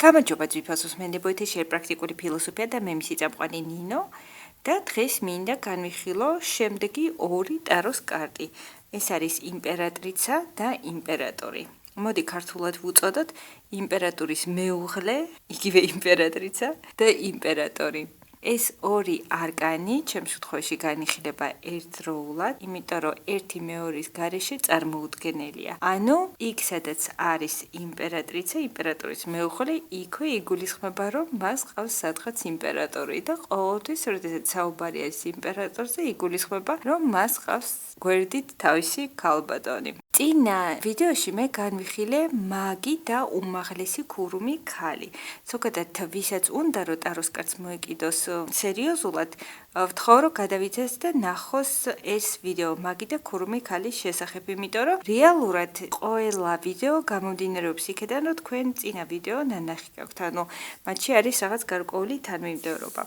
გამარჯობა ძვირფასოს მენდებო ეთერში პრაქტიკული ფილოსოფია და მე მისი წამყვანი ნინო და დღეს მინდა განვიხილო შემდეგი ორი ტაროს კარტი. ეს არის იმპერატრიცა და იმპერატორი. მოდი ქართულად ვუწოდოთ იმპერატორის მეუღლე, იგივე იმპერატრიცა და იმპერატორი. ეს ორი არკანი ჩემს შემთხვევაში განიხილება ერთდროულად, იმიტომ რომ ერთი მეორის გარეშე წარმოუდგენელია. ანუ იქ სადაც არის იმპერატრიცა, იმპერატორის მეუღლე, იქვე იგულისხმება, რომ მას ყავს სადღაც იმპერატორი და ყოველთვის, როდესაც საუბარი არის იმპერატორზე, იგულისხმება, რომ მას ყავს გვერდით თავისი ქალბატონი. წინა ვიდეოში მე განვიხილე მაგი და უმაღლესი ქურუმი ქალი. ზოგადად ვისაც უნდა რომ ტაროს კარტს მოეკიდოს სერიოზულად, ვთხოვ რომ გადავიძეს და ნახოს ეს ვიდეო მაგი და ქურუმი ქალის შესახებ, იმიტომ რომ რეალურად ყველა ვიდეო გამომდინარეობს იქედან, რომ თქვენ წინა ვიდეო ნანახი გაქვთ, ანუ მათში არის რაღაც გარკვეული თანმიმდევრობა.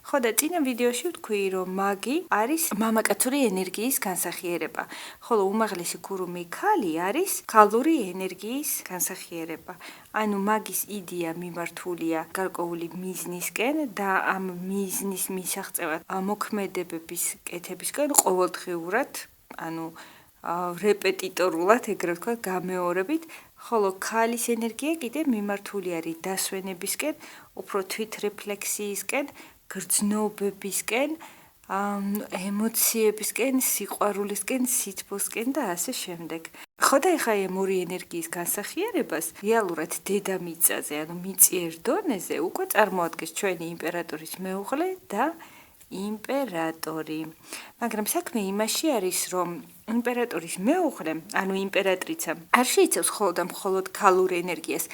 ხო და წინა ვიდეოში ვთქვი, რომ მაგი არის მამაკაცური ენერგიის განსახიერება, ხოლო უმაღლესი ქურუმი ქალი არის ქალური ენერგიის განსახიერება. ანუ მაგის იდეა მიმართულია გარკვეული მიზნისკენ და ამ მიზნის მისაღწევად მოქმედებების კეთებისკენ ყოველდღიურად, ანუ რეპეტიტორულად, ეგრეთ ვთქვათ, გამეორებით, ხოლო ქალის ენერგია კიდე მიმართული არის დასვენებისკენ, უფრო თვითრეფლექსიისკენ, გრძნობებისკენ, ემოციებისკენ, სიყვარულისკენ, სითბოსკენ და ასე შემდეგ. ხო და ეხლა ამ ორი ენერგიის განსახიერებას რეალურად დედამიწაზე, ანუ მიწიერ დონეზე უკვე წარმოადგენს ჩვენი იმპერატორის მეუღლე და იმპერატორი. მაგრამ საქმე იმაში არის, რომ იმპერატორის მეუღლე, ანუ იმპერატრიცა, არ შეიცავს მხოლოდ და მხოლოდ ქალურ ენერგიას.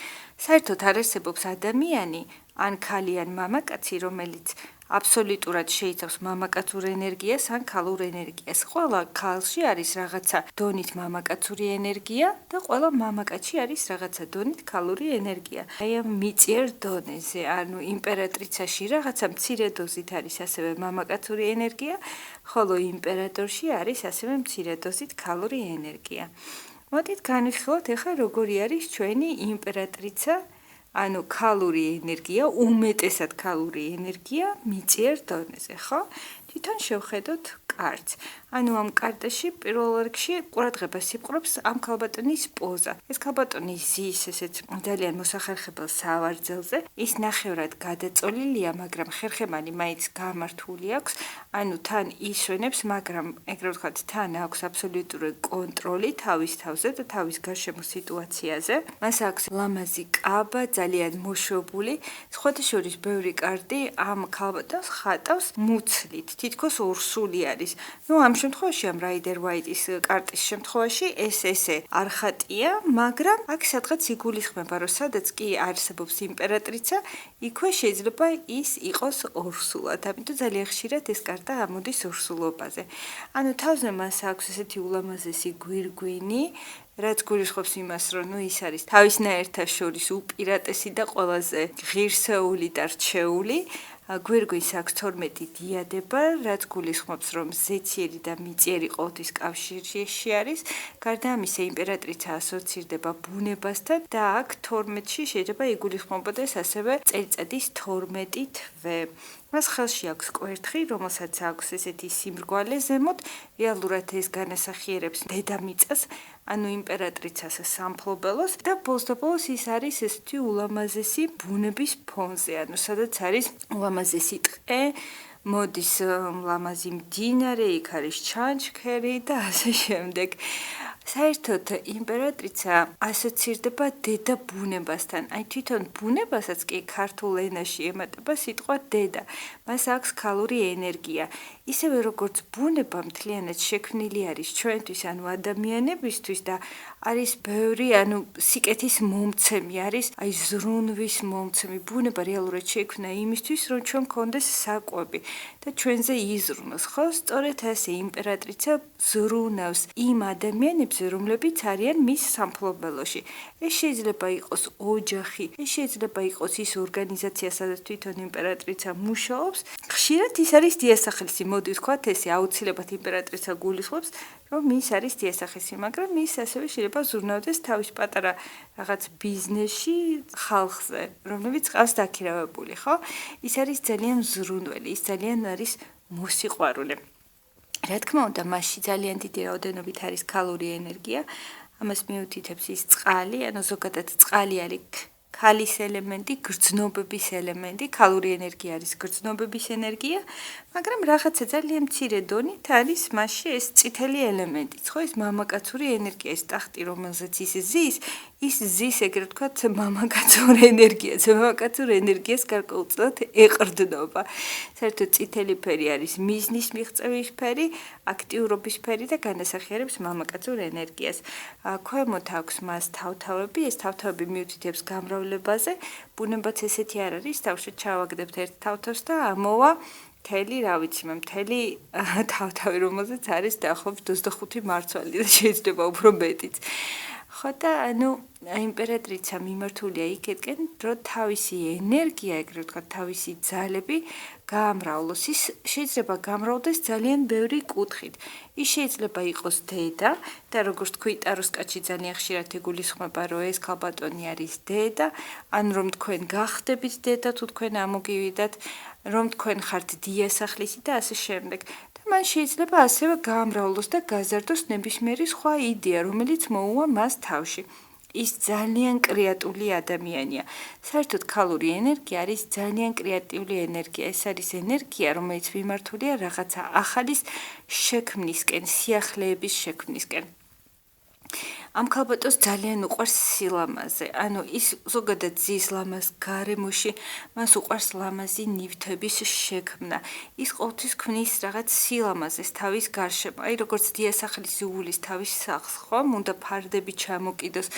საერთოდ არ არსებობს ადამიანი, ან ქალი, ან მამაკაცი, რომელიც აბსოლუტურად შეიცავს მამაკაცურ ენერგიას ან ქალურ ენერგიას. ყველა ქალში არის რაღაცა დონით მამაკაცური ენერგია და ყველა მამაკაცში არის რაღაცა დონით ქალური ენერგია. აი ამ მიწიერ დონეზე, ანუ იმპერატრიცაში რაღაცა მცირე დოზით არის ასევე მამაკაცური ენერგია, ხოლო იმპერატორში არის ასევე მცირე დოზით ქალური ენერგია. მოდით განვიხილოთ ახლა როგორი არის ჩვენი იმპერატრიცა, ანუ ქალური ენერგია, უმეტესად ქალური ენერგია მიწიერ დონეზე, ხო? თვითონ შევხედოთ კარტს. ანუ ამ კარტაში პირველ რიგში ყურადღებას იპყრობს ამ ქალბატონის პოზა. ეს ქალბატონი ზის ესეც ძალიან მოსახერხებელ სავარძელზე. ის ნახევრად გადაწოლილია, მაგრამ ხერხემალი მაინც გამართული აქვს. ანუ თან ისვენებს, მაგრამ ეგრეთ ვთქვათ, თან აქვს აბსოლუტური კონტროლი თავის თავზე და თავის გარშემო სიტუაციაზე. მას აქვს ლამაზი კაბა, ძალიან მოშვებული. სხვათა შორის ბევრი კარტი ამ ქალბატონს ხატავს მუცლით, თითქოს ორსული არის. ნუ ამ შემთხვევაში ამ რაიდერ ვაიტის კარტის შემთხვევაში ეს ესე არ ხატია, მაგრამ აქ სადღაც იგულისხმება, რომ სადაც კი არსებობს იმპერატრიცა, იქვე შეიძლება ის იყოს ორსულად. ამიტომ ძალიან ხშირად ეს კარტა ამოდის ორსულობაზე. ანუ თავზე მას აქვს ესეთი ულამაზესი გვირგვინი, რაც გულისხმობს იმას, რომ ნუ ის არის თავისნაირთა შორის უპირატესი და ყველაზე ღირსეული და რჩეული. გვირგვინს აქვს 12 დიადება, რაც გულისხმობს, რომ ზეციერი და მიწიერი ყოველთვის კავშირში არის. გარდა ამისა, იმპერატრიცა ასოცირდება ბუნებასთან და აქ 12-ში შეიძლება იგულისხმობოდეს ასევე წელიწადის 12 თვე. მას ხელში აქვს კვერთხი, რომელსაც აქვს ესეთი სიმრგვალე ზემოთ, რეალურად ეს განასახიერებს დედამიწას, ანუ იმპერატრიცას სამფლობელოს და ბოლოს ის არის ესეთი ულამაზესი ბუნების ფონზე, ანუ სადაც არის ულამაზესი ტყე, მოდის ლამაზი მდინარე, იქ არის ჩანჩქერი და ასე შემდეგ. საერთოდ იმპერატრიცა ასოცირდება დედა ბუნებასთან. აი თვითონ ბუნებასაც კი ქართულ ენაში ემატება სიტყვა დედა. მას აქვს ქალური ენერგია. ისევე როგორც ბუნება მთლიანად შექმნილი არის ჩვენთვის, ანუ ადამიანებისთვის და არის ბევრი, ანუ სიკეთის მომცემი არის, აი ზრუნვის მომცემი. ბუნება რეალურად შექმნა იმისთვის, რომ ჩვენ გქონდეს საკვები და ჩვენზე იზრუნოს, ხო? სწორედ ასე იმპერატრიცა ზრუნავს იმ ადამიანებს, პირებზე, რომლებიც არიან მის სამფლობელოში. ეს შეიძლება იყოს ოჯახი, ეს შეიძლება იყოს ის ორგანიზაცია, სადაც თვითონ იმპერატრიცა მუშაობს. ხშირად ის არის დიასახლისი, მოდი ვთქვათ ესე, აუცილებლად იმპერატრიცა გულისხმობს, რომ ის არის დიასახლისი, მაგრამ ის ასევე შეიძლება ზრუნავდეს თავის პატარა რაღაც ბიზნესში ხალხზე, რომლებიც ყავს დაქირავებული, ხო? ის არის ძალიან ზრუნველი, ის ძალიან არის მოსიყვარულე. რა თქმა უნდა, მასში ძალიან დიდი რაოდენობით არის ქალური ენერგია. ამას მიუთითებს ის წყალი, ანუ ზოგადად წყალი არის ქალის ელემენტი, გრძნობების ელემენტი, ქალური ენერგია არის გრძნობების ენერგია, მაგრამ რაღაცა ძალიან მცირე დონით არის მასში ეს წითელი ელემენტიც, ხო, ეს მამაკაცური ენერგია, ეს ტახტი, რომელზეც ის ზის, ეგრეთ ვთქვათ, მამაკაცურ ენერგიას, მამაკაცურ ენერგიას გარკვეულწილად ეყრდნობა. საერთოდ წითელი ფერი არის მიზნის მიღწევის ფერი, აქტიურობის ფერი და განასახიერებს მამაკაცურ ენერგიას. ქვემოთ აქვს მას თავთავები, ეს თავთავები მიუთითებს გამრავლებაზე, ბუნებაც ესეთი არ არის, თავში ჩავაგდებთ ერთ თავთავს და ამოვა მთელი, რა ვიცი მე, მთელი თავთავი, რომელზეც არის დაახლოებით 25 მარცვალი და შეიძლება უფრო მეტიც. ხო და ანუ იმპერატრიცა მიმართულია იქეთკენ, რომ თავისი ენერგია, ეგრეთ ვთქვათ, თავისი ძალები გაამრავლოს. ის შეიძლება გამრავლდეს ძალიან ბევრი კუთხით. ის შეიძლება იყოს დედა და როგორც თქვი, ტაროსკაცში ძალიან ხშირად იგულისხმება, რომ ეს ქალბატონი არის დედა, ან რომ თქვენ გახდებით დედა, თუ თქვენ ამოგივიდათ, რომ თქვენ ხართ დიასახლისი და ასე შემდეგ. მან შეიძლება ასევე გაამრავლოს და გაზარდოს ნებისმიერი სხვა იდეა, რომელიც მოუვა მას თავში. ის ძალიან კრეატიული ადამიანია. საერთოდ ქალური ენერგია არის ძალიან კრეატიული ენერგია. ეს არის ენერგია, რომელიც მიმართულია რაღაცა ახალის შექმნისკენ, სიახლეების შექმნისკენ. ამ ქალბატონს ძალიან უყვარს სილამაზე, ანუ ის ზოგადად ზის ლამაზ გარემოში, მას უყვარს ლამაზი ნივთების შექმნა. ის ყოველთვის ქმნის რაღაც სილამაზეს თავის გარშემო, აი როგორც დიასახლისი უვლის თავის სახლს, ხომ? უნდა ფარდები ჩამოკიდოს,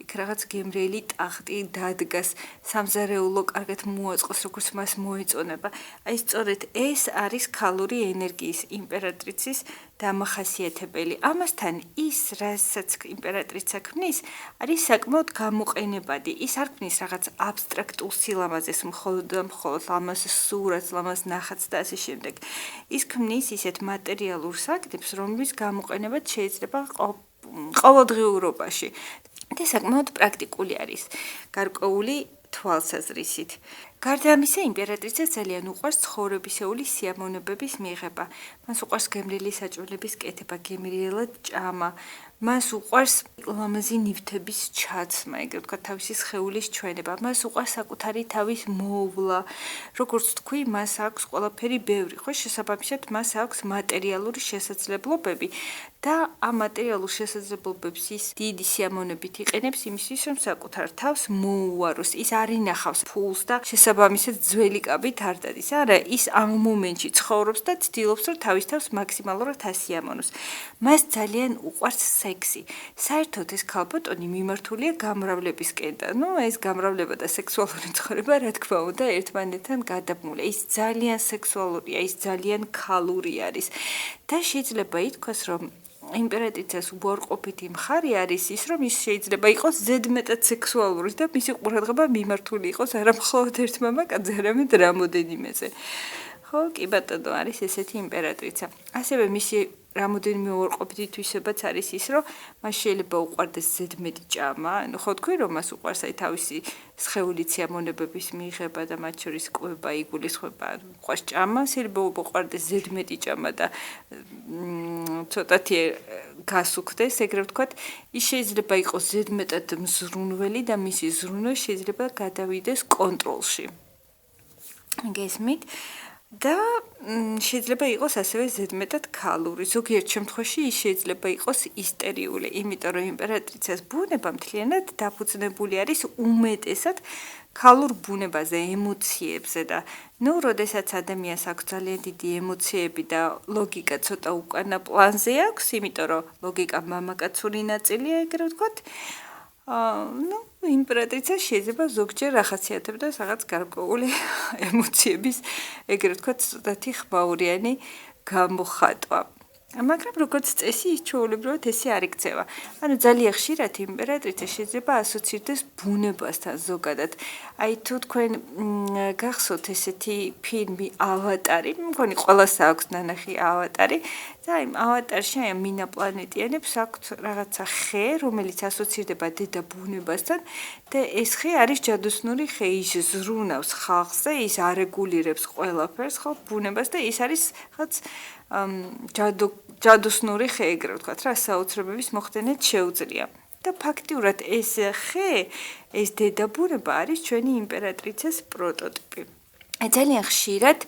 იქ რაღაც გემრიელი ტახტი დადგას, სამზარეულო კარგად მოაწყოს, როგორც მას მოეწონება. აი სწორედ ეს არის ქალური ენერგიის იმპერატრიცის დამახასიათებელი. ამასთან ის, რასაც იმპერატრიცა ქმნის, არის საკმაოდ გამოყენებადი. ის არ ქმნის რაღაც აბსტრაქტულ სილამაზეს, მხოლოდ ლამაზ სურათს, ლამაზ ნახატს და ასე შემდეგ. ის ქმნის ისეთ მატერიალურ საგნებს, რომლის გამოყენებაც შეიძლება ყოველდღიურობაში. და საკმაოდ პრაქტიკული არის გარკვეული თვალსაზრისით. გარდა ამისა, იმპერატრიცას ძალიან უყვარს ცხოვრებისეული სიამოვნებების მიღება. მას უყვარს გემრიელი საჭმელების კეთება, გემრიელად ჭამა. მას უყვარს ლამაზი ნივთების ჩაცმა, ეგრეთ ვთქვათ, თავისი სხეულის ჩვენება. მას უყვარს საკუთარი თავის მოვლა. როგორც თქვი, მას აქვს ყველაფერი ბევრი, ხო, შესაბამისად, მას აქვს მატერიალური შესაძლებლობები და ამ მატერიალურ შესაძლებლობებს ის დიდი სიამოვნებით იყენებს იმისთვის, რომ საკუთარ თავს მოუაროს. ის არ ინახავს ფულს და შესაბამისად ძველი კაბით არ დადის. არა, ის ამ მომენტში ცხოვრობს და ცდილობს, რომ თავის თავს მაქსიმალურად ასიამოვნოს. მას ძალიან უყვარს სექსი. საერთოდ ეს ქალბატონი მიმართულია გამრავლებისკენ და ეს გამრავლება და სექსუალური ცხოვრება, რა თქმა უნდა, ერთმანეთთან გადაბმულია. ის ძალიან სექსუალურია, ის ძალიან ქალური არის და შეიძლება ითქვას, რომ იმპერატრიცას უარყოფითი მხარე არის ის, რომ ის შეიძლება იყოს ზედმეტად სექსუალური და მისი ყურადღება მიმართული იყოს არა მხოლოდ ერთ მამაკაცზე, არამედ რამოდენიმეზე. ხო, კი ბატონო, არის ესეთი იმპერატრიცა. ასევე მისი რამოდენიმე უარყოფითი თვისებაც არის ის, რომ მას შეიძლება უყვარდეს ზედმეტი ჭამა, ანუ ხო თქვი, რომ მას უყვარს აი თავისი სხეულის სიამოვნებების მიღება და მათ შორის კვება, იგულისხმება, უყვარს ჭამა, შეიძლება უყვარდეს ზედმეტი ჭამა და ცოტათი გასუქდეს, ეგრეთ ვთქვათ, ის შეიძლება იყოს ზედმეტად მზრუნველი და მისი ზრუნვა შეიძლება გადავიდეს კონტროლში. გესმით? და შეიძლება იყოს ასევე ზედმეტად ქალური. ზოგიერთ შემთხვევაში ის შეიძლება იყოს ისტერიული, იმიტომ რომ იმპერატრიცას ბუნება მთლიანად დაფუძნებული არის უმეტესად ქალურ ბუნებაზე, ემოციებზე და როდესაც ადამიანს აქვს ძალიან დიდი ემოციები და ლოგიკა ცოტა უკანა პლანზე აქვს, იმიტომ რომ ლოგიკა მამაკაცური ნაწილია, ეგრეთ ვთქვათ. იმპერატრიცა შეიძლება ზოგჯერ ახასიათებდეს რაღაც გარკვეული ემოციების, ეგრეთ ვთქვათ, ცოტათი ხმაურიანი გამოხატვა. მაგრამ როგორც წესი ის ჩვეულებრივად ესე არ იქცევა. ანუ ძალიან ხშირად იმპერატრიცა შეიძლება ასოცირდეს ბუნებასთან ზოგადად. აი თუ თქვენ გახსოვთ ესეთი ფილმი ავატარი, მგონი ყველას აქვს ნანახი ავატარი და აი ავატარში აი მინაპლანეტიანებს აქვთ რაღაცა ხე, რომელიც ასოცირდება დედა ბუნებასთან და ეს ხე არის ჯადოსნური ხე, ის ზრუნავს ხალხზე, ის არეგულირებს ყველაფერს ხო ბუნებას და ის არის რაღაც ჯადოსნური ხე ეგრე ვთქვათ რა საოცრებების მოხდენა შეუძლია და ფაქტიურად ეს ხე ეს დედაბუნება არის ჩვენი იმპერატრიცას პროტოტიპი. ძალიან ხშირად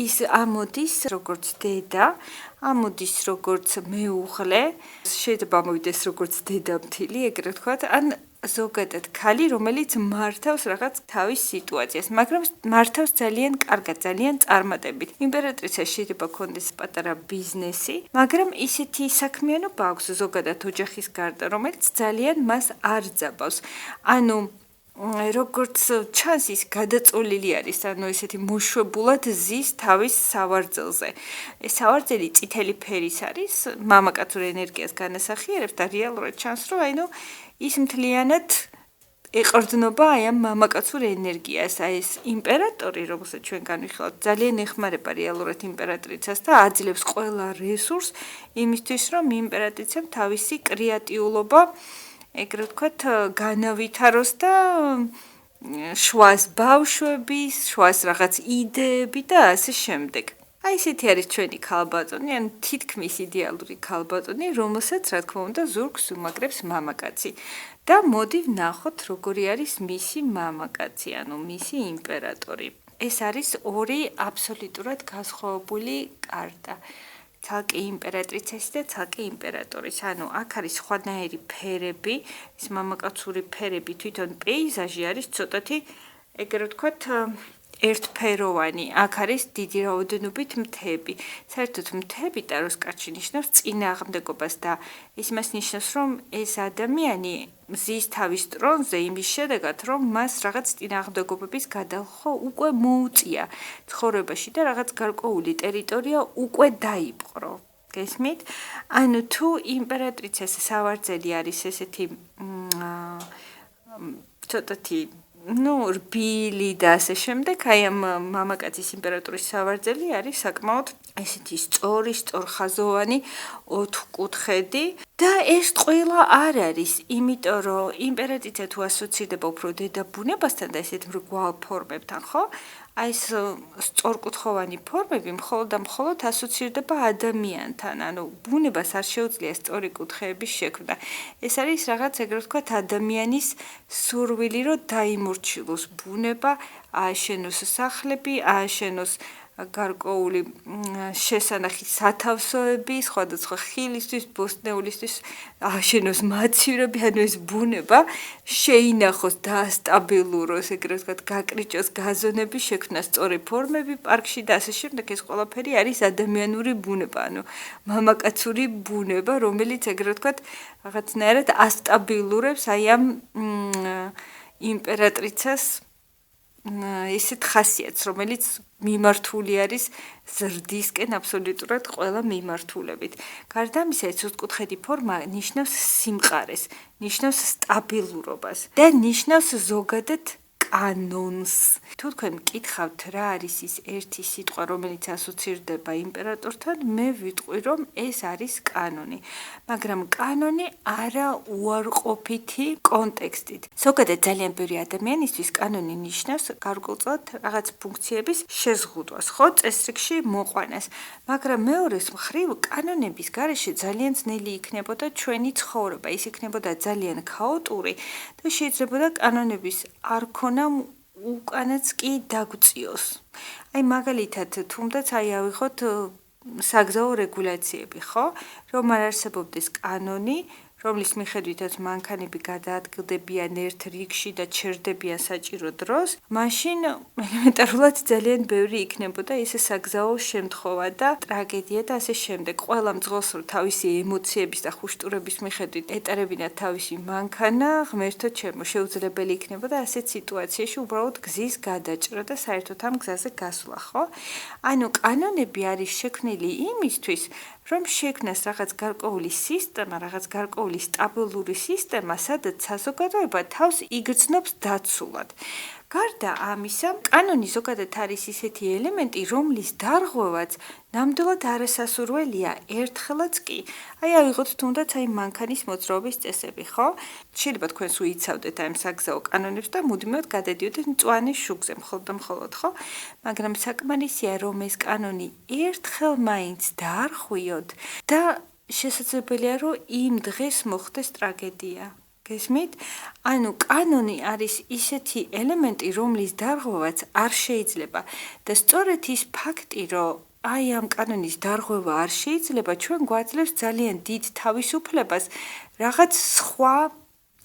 ის ამოდის როგორც დედა, ამოდის როგორც მეუღლე, შეიძლება ამოვიდეს როგორც დედამთილი, ეგრე ვთქვათ, ან ზოგადად ქალი, რომელიც მართავს რაღაც თავის სიტუაციას, მაგრამ მართავს ძალიან კარგად, ძალიან წარმატებით. იმპერატრიცას შეიძლება ქონდეს პატარა ბიზნესი, მაგრამ ისეთი საქმიანობა აქვს ზოგადად ოჯახის გარდა, რომელიც ძალიან მას არ ძაბავს. ანუ როგორც ჩანს ის გადაწოლილი არის, ანუ ესეთი მოშვებულად ზის თავის სავარძელზე. ეს სავარძელი წითელი ფერის არის, მამაკაცურ ენერგიას განასახიერებს და რეალურად ჩანს, რომ აინუ ის მთლიანად ეყრდნობა აი ამ მამაკაცურ ენერგიას, აი ეს იმპერატორი, რომელსაც ჩვენ განვიხილავთ, ძალიან ეხმარება რეალურად იმპერატრიცას და აძლევს ყველა რესურს იმისთვის, რომ იმპერატრიცამ თავისი კრეატიულობა ეგრე ვთქვათ, განავითაროს და შვას ბავშვების, შვას რაღაც იდეები და ასე შემდეგ. აი ესეთი არის ჩვენი ქალბატონი, ან თითქმის იდეალური ქალბატონი, რომელსაც რა თქმა უნდა ზურგს უმაგრებს მამაკაცი. და მოდი ვნახოთ, როგორი არის მისი მამაკაცი, ანუ მისი იმპერატორი. ეს არის ორი აბსოლუტურად განსხვავებული კარტა. ცალკე იმპერატრიცის და ცალკე იმპერატორის. ანუ აქ არის სხვადასხვანაირი ფერები, ის მამაკაცური ფერები თვითონ პეიზაჟი არის ცოტათი ეგრე ვთქვათ ერთფეროვანი. აქ არის დიდი რაოდენობით მთები. საერთოდ მთები ტაროს კარტში ნიშნავს წინააღმდეგობას და ის მას ნიშნავს, რომ ეს ადამიანი ზის თავის ტრონზე იმის შედეგად, რომ მას რაღაც წინააღმდეგობების გადალხვა უკვე მოუწია ცხოვრებაში და რაღაც გარკვეული ტერიტორია უკვე დაიპყრო. გესმით? ანუ თუ იმპერატრიცას სავარძელი არის ესეთი ცოტათი რბილი და ასე შემდეგ, აი ამ მამაკაცის იმპერატორის სავარძელი არის საკმაოდ ესეთი სწორხაზოვანი, ოთხკუთხედი და ეს ყველა არ არის, იმიტომ რომ იმპერატრიცა თუ ასოცირდება უფრო დედაბუნებასთან და ესეთ მრგვალ ფორმებთან, ხო? აი ეს სწორკუთხოვანი ფორმები მხოლოდ და მხოლოდ ასოცირდება ადამიანთან, ანუ ბუნებას არ შეუძლია სწორი კუთხეების შექმნა. ეს არის რაღაც ეგრე ვთქვათ ადამიანის სურვილი, რომ დაიმორჩილოს ბუნება, ააშენოს სახლები, ააშენოს გარკვეული შესანახი სათავსოები, სხვადასხვა ხილისთვის, ბოსტნეულისთვის ააშენოს მაცივრები, ანუ ეს ბუნება შეინახოს, დაასტაბილუროს, ეგრე ვთქვათ, გაკრიჭოს გაზონები, შექმნას სწორი ფორმები პარკში და ასე შემდეგ. ეს ყველაფერი არის ადამიანური ბუნება, ანუ მამაკაცური ბუნება, რომელიც ეგრე ვთქვათ, რაღაცნაირად ასტაბილურებს აი ამ იმპერატრიცას ისეთ ხასიათს, რომელიც მიმართული არის ზრდისკენ აბსოლუტურად ყველა მიმართულებით. გარდა ამისა, ეს ოთხკუთხედი ფორმა ნიშნავს სიმყარეს, ნიშნავს სტაბილურობას და ნიშნავს ზოგადად კანონს. თუ თქვენ მკითხავთ რა არის ის ერთი სიტყვა, რომელიც ასოცირდება იმპერატორთან, მე ვიტყვი, რომ ეს არის კანონი. მაგრამ კანონი არა უარყოფითი კონტექსტით. ზოგადად ძალიან ბევრი ადამიანისთვის კანონი ნიშნავს გარკვეულწილად რაღაც ფუნქციების შეზღუდვას, ხო, წესრიგში მოყვანას. მაგრამ მეორეს მხრივ კანონების გარეშე ძალიან ძნელი იქნებოდა ჩვენი ცხოვრება, ის იქნებოდა ძალიან ქაოტური და შეიძლებოდა კანონების არ ქონა უკანაც კი დაგვწიოს. აი მაგალითად, თუნდაც აი ავიღოთ საგზაო რეგულაციები, ხო? რომ არ არსებობდეს კანონი, რომლის მიხედვითაც მანქანები გადაადგილდებიან ერთ რიგში და ჩერდებიან საჭირო დროს, მაშინ ელემენტარულად ძალიან ბევრი იქნებოდა ეს საგზაო შემთხვევა და ტრაგედია და ასე შემდეგ. ყველა მძღოლს თავისი ემოციების და ხუშტურების მიხედვით ეტარებინა თავისი მანქანა, ღმერთო ჩემო, შეუძლებელი იქნებოდა ასეთ სიტუაციაში უბრალოდ გზის გადაჭრა და საერთოდ ამ გზაზე გასვლა, ხო? ანუ კანონები არის შექმნილი იმისთვის, რომ შექმნას რაღაც გარკვეული სისტემა, რაღაც გარკვეული სტაბილური სისტემა, სადაც საზოგადოება თავს იგრძნობს დაცულად. გარდა ამისა, კანონი ზოგადად არის ისეთი ელემენტი, რომლის დარღვევაც ნამდვილად არასასურველია, ერთხელაც კი. ავიღოთ თუნდაც მანქანის მოძრაობის წესები, ხო? შეიძლება თქვენს უიცავდეთ ამ საგზაო კანონებს და მუდმივად გადადიოდეთ მწვანე შუქზე მხოლოდ, ხო? მაგრამ საკმარისია, რომ ეს კანონი ერთხელ მაინც დაარღვიოთ და შესაძლებელია, რომ იმ დღეს მოხდეს ტრაგედია. გესმით? ანუ კანონი არის ისეთი ელემენტი, რომლის დარღვევაც არ შეიძლება და სწორედ ის ფაქტი, რომ ამ კანონის დარღვევა არ შეიძლება, ჩვენ გვაძლევს ძალიან დიდ თავისუფლებას რაღაც სხვა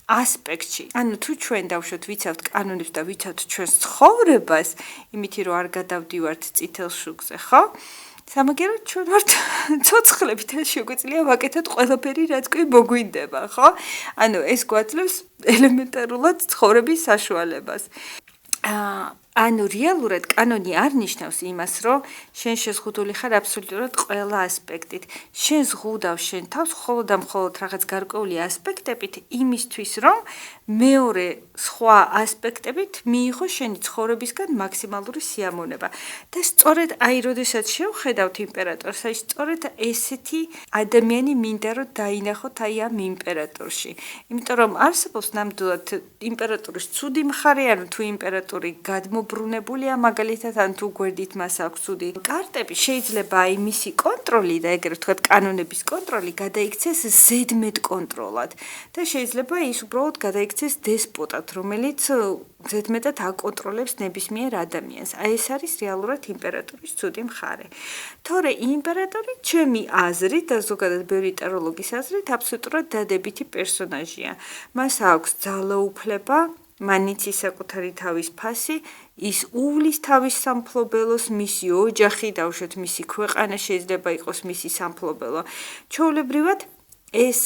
ასპექტში. ანუ თუ ჩვენ დავშოთ ვიცავთ კანონებს და ვიცავთ ჩვენს ცხოვრებას, იმითი რომ არ გადავდივართ წითელ შუქზე, ხო? სამაგერად ჩვენ ვართ ცოცხლები და შეგვიძლია ვაკეთოთ ყველაფერი, რაც კი მოგვინდება, ხო? ანუ ეს გვაძლევს ელემენტარულად ცხოვრების საშუალებას. ანუ რეალურად კანონი არ ნიშნავს იმას, რომ შენ შეზღუდული ხარ აბსოლუტურად ყველა ასპექტით. შენ ზღუდავ შენ თავს მხოლოდ და მხოლოდ რაღაც გარკვეული ასპექტებით იმისთვის, რომ მეორე სხვა ასპექტებით მიიღო შენი ცხოვრებისგან მაქსიმალური სიამოვნება. და სწორედ როდესაც შევხედავთ იმპერატორს, სწორედ ესეთი ადამიანი მინდა რომ დაინახოთ ამ იმპერატორში. იმიტომ რომ არსებობს ნამდვილად იმპერატორის ცუდი მხარე, ანუ თუ იმპერატორი გადმობრუნებულია, მაგალითად, ან თუ გვერდით მას აქვს ცუდი კარტები, შეიძლება მისი კონტროლი და ეგრეთ ვთქვათ კანონების კონტროლი გადაიქცეს ზედმეტ კონტროლად და შეიძლება ის უბრალოდ გადაიქცეს დესპოტად, რომელიც ზედმეტად აკონტროლებს ნებისმიერ ადამიანს. ეს არის რეალურად იმპერატორის ცუდი მხარე. თორე იმპერატორი, ჩემი აზრით და ზოგადად ბევრი ტეროლოგის აზრით, აბსოლუტურად დადებითი პერსონაჟია. მას აქვს ძალაუფლება, მან იცის საკუთარი თავის ფასი, ის უვლის თავის სამფლობელოს, მისი ოჯახი, დავუშვათ მისი ქვეყანა შეიძლება იყოს მისი სამფლობელო. ჩვეულებრივად ეს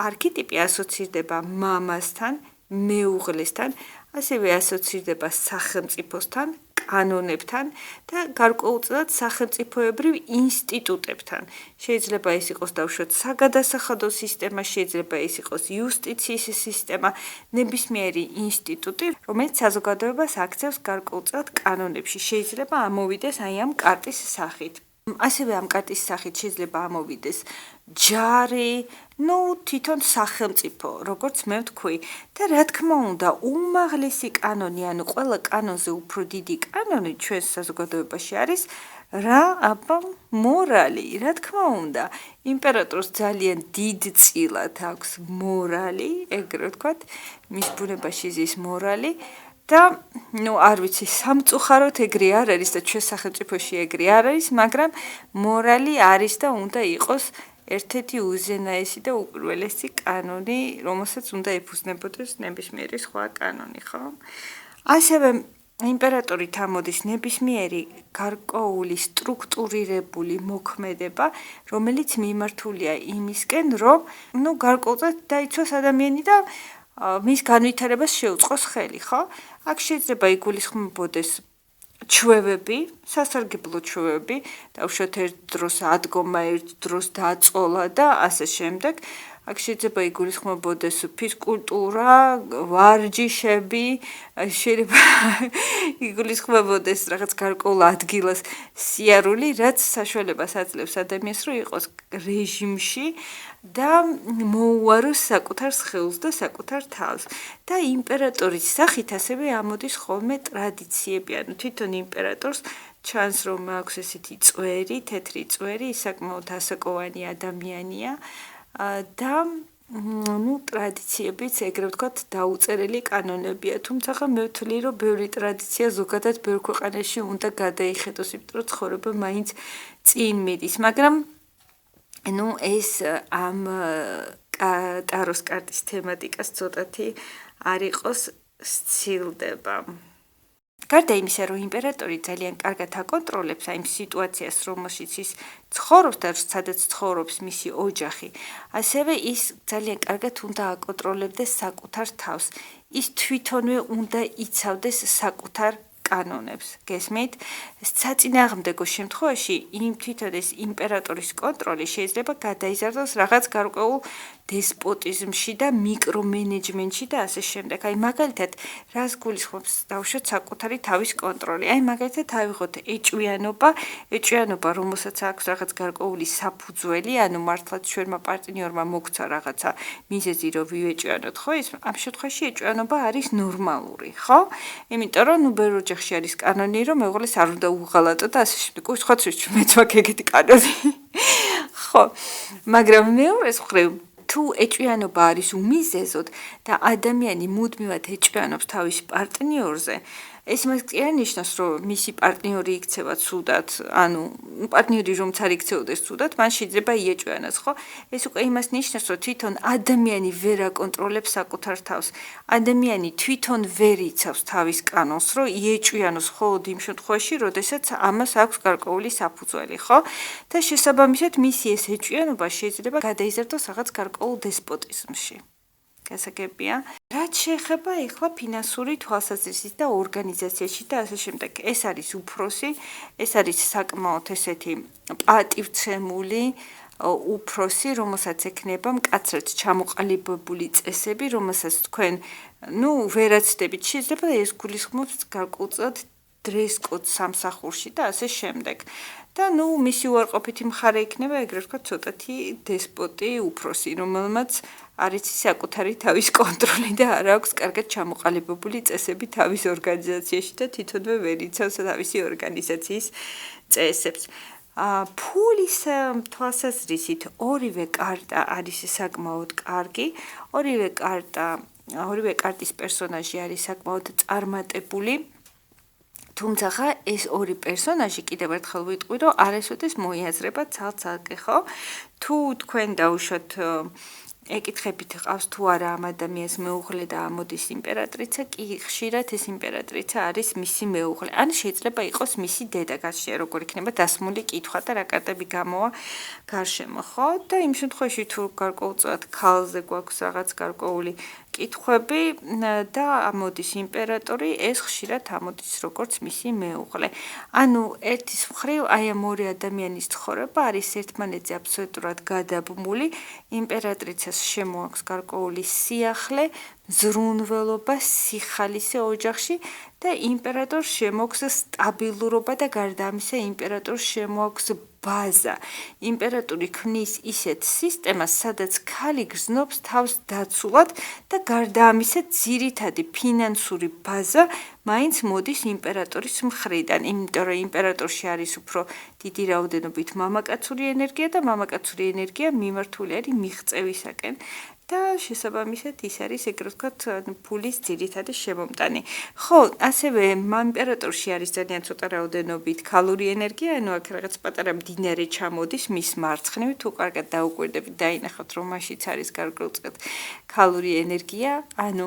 არქეტიპი ასოცირდება მამასთან, მეუღლესთან, ასევე ასოცირდება სახელმწიფოსთან, კანონებთან და გარკვეულწილად სახელმწიფოებრივ ინსტიტუტებთან. შეიძლება ეს იყოს დავუშვათ საგადასახადო სისტემა, შეიძლება ეს იყოს იუსტიციის სისტემა, ნებისმიერი ინსტიტუტი, რომელიც საზოგადოებას აქცევს გარკვეულწილად კანონებში. შეიძლება ამოვიდეს ამ კარტის სახით. ასევე ამ კარტის სახით შეიძლება ამოვიდეს ჯარი, თვითონ სახელმწიფო, როგორც მე ვთქვი. და რა თქმა უნდა, უმაღლესი კანონი, ანუ ყველა კანონზე უფრო დიდი კანონი ჩვენს საზოგადოებაში არის მორალი. რა თქმა უნდა, იმპერატორს ძალიან დიდწილად აქვს მორალი, ეგრე ვთქვათ, მის ბუნებაში ზის მორალი. და არ ვიცი, სამწუხაროდ ეგრე არ არის და ჩვენ სახელმწიფოში ეგრე არ არის, მაგრამ მორალი არის და უნდა იყოს ერთ-ერთი უზენაესი და უპირველესი კანონი, რომელსაც უნდა ეფუძნებოდეს ნებისმიერი სხვა კანონი, ხო? ასევე იმპერატორით ამოდის ნებისმიერი გარკვეული სტრუქტურირებული მოქმედება, რომელიც მიმართულია იმისკენ, რომ გარკვეულწილად დაიცვას ადამიანი და მის განვითარებას შეუწყოს ხელი, ხო? აქ შეიძლება იგულისხმებოდეს ჩვევები, სასარგებლო ჩვევები, დავუშვათ ერთ დროს ადგომა, ერთ დროს დაწოლა და ასე შემდეგ. აქ შეიძლება იგულისხმებოდეს ფიზკულტურა, ვარჯიშები, შეიძლება იგულისხმებოდეს რაღაც გარკვეულ ადგილას სიარული, რაც საშუალებას აძლევს ადამიანს, რომ იყოს რეჟიმში და მოუაროს საკუთარ სხეულს და საკუთარ თავს. და იმპერატორის სახით ასევე ამოდის ხოლმე ტრადიციები, ანუ თვითონ იმპერატორს ჩანს, რომ აქვს ესეთი წვერი, თეთრი წვერი, ის საკმაოდ ასაკოვანი ადამიანია. და ტრადიციებიც ეგრე ვთქვათ დაუწერელი კანონებია, თუმცა მე ვთვლი, რომ ბევრი ტრადიცია ზოგადად ბევრ ქვეყანაში უნდა გადაიხედოს, იმიტომ რომ ცხოვრება მაინც წინ მიდის, მაგრამ ეს ამ ტაროს კარტის თემატიკას ცოტათი არ იყოს სცილდება. გარდა იმისა, რომ იმპერატორი ძალიან კარგად აკონტროლებს იმ სიტუაციას, რომელშიც ის ცხოვრობს და სადაც ცხოვრობს მისი ოჯახი, ასევე ის ძალიან კარგად უნდა აკონტროლებდეს საკუთარ თავს. ის თვითონვე უნდა იცავდეს საკუთარ კანონებს. გესმით? საწინააღმდეგო შემთხვევაში იმ თვითონ ეს იმპერატორის კონტროლი შეიძლება გადაიზარდოს რაღაც გარკვეულ დესპოტიზმში და მიკრომენეჯმენტში და ასე შემდეგ. აი მაგალითად, რას გულისხმობს დავუშვათ საკუთარი თავის კონტროლი. აი მაგალითად ავიღოთ ეჭვიანობა, რომელსაც აქვს რაღაც გარკვეული საფუძველი, ანუ მართლაც ჩვენმა პარტნიორმა მოგცა რაღაცა მიზეზი, რომ ვიეჭვიანოთ, ხო? ის ამ შემთხვევაში ეჭვიანობა არის ნორმალური, ხო? იმიტომ რომ ნუ ბევრ ოჯახში არის კანონი, რომ მეუღლეს არ უნდა უღალატო და ასე შემდეგ. უცხოეთში მეც მაქვს ეგეთი კანონი. ხო, მაგრამ მეორეს მხრივ თუ ეჭვიანობა არის უმიზეზოდ და ადამიანი მუდმივად ეჭვიანობს თავის პარტნიორზე, ეს მას კი არ ნიშნავს, რომ მისი პარტნიორი იქცევა ცუდად, ანუ პარტნიორი რომც არ იქცეოდეს ცუდად, მან შეიძლება იეჭვიანოს, ხო? ეს უკვე იმას ნიშნავს, რომ თვითონ ადამიანი ვერ აკონტროლებს საკუთარ თავს. ადამიანი თვითონ ვერ იცავს თავის კანონს, რომ იეჭვიანოს მხოლოდ იმ შემთხვევაში, როდესაც ამას აქვს გარკვეული საფუძველი, ხო? და შესაბამისად მისი ეს ეჭვიანობა შეიძლება გადაიზარდოს რაღაც გარკვეულ დესპოტიზმში. გასაგებია. რაც შეეხება ეხლა ფინანსური თვალსაზრისით და ორგანიზაციაში და ასე შემდეგ. ეს არის უფროსი, ეს არის საკმაოდ ესეთი პატივცემული უფროსი, რომელსაც ექნება მკაცრად ჩამოყალიბებული წესები, რომელსაც თქვენ, ვერაცდებით. შეიძლება ეს გულისხმობს გარკვეულწილად დრეს-კოდს სამსახურში და ასე შემდეგ. და მისი უარყოფითი მხარე იქნება ეგრეთ ვთქვათ ცოტათი დესპოტი უფროსი, რომელმაც არ იცის საკუთარი თავის კონტროლი და არ აქვს კარგად ჩამოყალიბებული წესები თავის ორგანიზაციაში და თვითონვე ვერ იცავს თავისი ორგანიზაციის წესებს. ფულის თვალსაზრისით ორივე კარტა არის საკმაოდ კარგი, ორივე კარტის პერსონაჟი არის საკმაოდ წარმატებული. თუმცა ეს ორი პერსონაჟი კიდევ ერთხელ ვიტყვი, რომ არასოდეს მოიაზრება ცალ-ცალკე, ხო? თუ თქვენ დაუშვათ ეკითხებით ყავს თუ არა ამ ადამიანს მეუღლე და ამოდის იმპერატრიცა, კი ხშირად ეს იმპერატრიცა არის მისი მეუღლე. ან შეიძლება იყოს მისი დედა, გასშია როგორ იქნება დასმული კითხვა და რა კარტები გამოვა გარშემო, ხო? და იმ შემთხვევაში თუ გარკვეულწილად ქალზე გვაქვს რაღაც გარკვეული კითხვები და ამოდის იმპერატორი, ეს ხშირად ამოდის როგორც მისი მეუღლე. ანუ ერთის მხრივ აი ამ ორი ადამიანის ცხოვრება არის ერთმანეთზე აბსოლუტურად გადაბმული. იმპერატრიცას შემოაქვს გარკვეული სიახლე, ზრუნველობა, სიხალისე ოჯახში და იმპერატორს შემოაქვს სტაბილურობა და გარდა ამისა იმპერატორს შემოაქვს ბაზა. იმპერატორი ქმნის ისეთ სისტემას, სადაც ქალი გრძნობს თავს დაცულად და გარდა ამისა ძირითადი ფინანსური ბაზა მაინც მოდის იმპერატორის მხრიდან, იმიტომ რომ იმპერატორში არის უფრო დიდი რაოდენობით მამაკაცური ენერგია და მამაკაცური ენერგია მიმართული არის მიღწევისაკენ. და შესაბამისად ის არის ეგრეთ ვთქვათ ფულის ძირითადი შემომტანი. ხო, ასევე იმპერატორში არის ძალიან ცოტა რაოდენობით ქალური ენერგია, ანუ აქ რაღაც პატარა მდინარე ჩამოდის მის მარცხნივ, თუ კარგად დაუკვირდებით დაინახავთ, რომ მაშიც არის გარკვეულწილად ქალური ენერგია, ანუ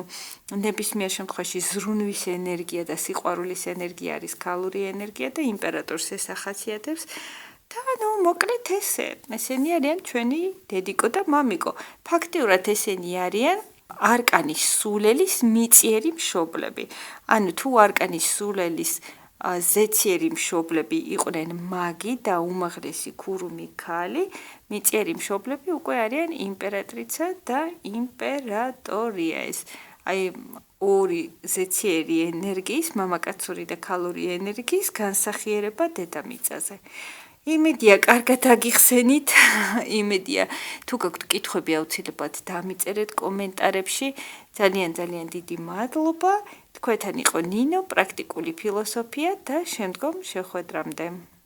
ნებისმიერ შემთხვევაში ზრუნვის ენერგია და სიყვარულის ენერგია არის ქალური ენერგია და იმპერატორს ეს ახასიათებს. და მოკლედ ესენი არიან ჩვენი დედიკო და მამიკო. ფაქტიურად ესენი არიან არკანის სულელის მიწიერი მშობლები. ანუ თუ არკანის სულელის ზეციერი მშობლები იყვნენ მაგი და უმაღლესი ქურუმი ქალი, მიწიერი მშობლები უკვე არიან იმპერატრიცა და იმპერატორია. ეს აი ორი ზეციერი ენერგიის, მამაკაცური და ქალური ენერგიის განსახიერება დედამიწაზე. იმედია, კარგად აგიხსენით. იმედია, თუ გაქვთ კითხვები აუცილებლად დამიწერეთ კომენტარებში. ძალიან დიდი მადლობა. თქვენთან იყო ნინო, პრაქტიკული ფილოსოფია და შემდგომ შეხვედრამდე.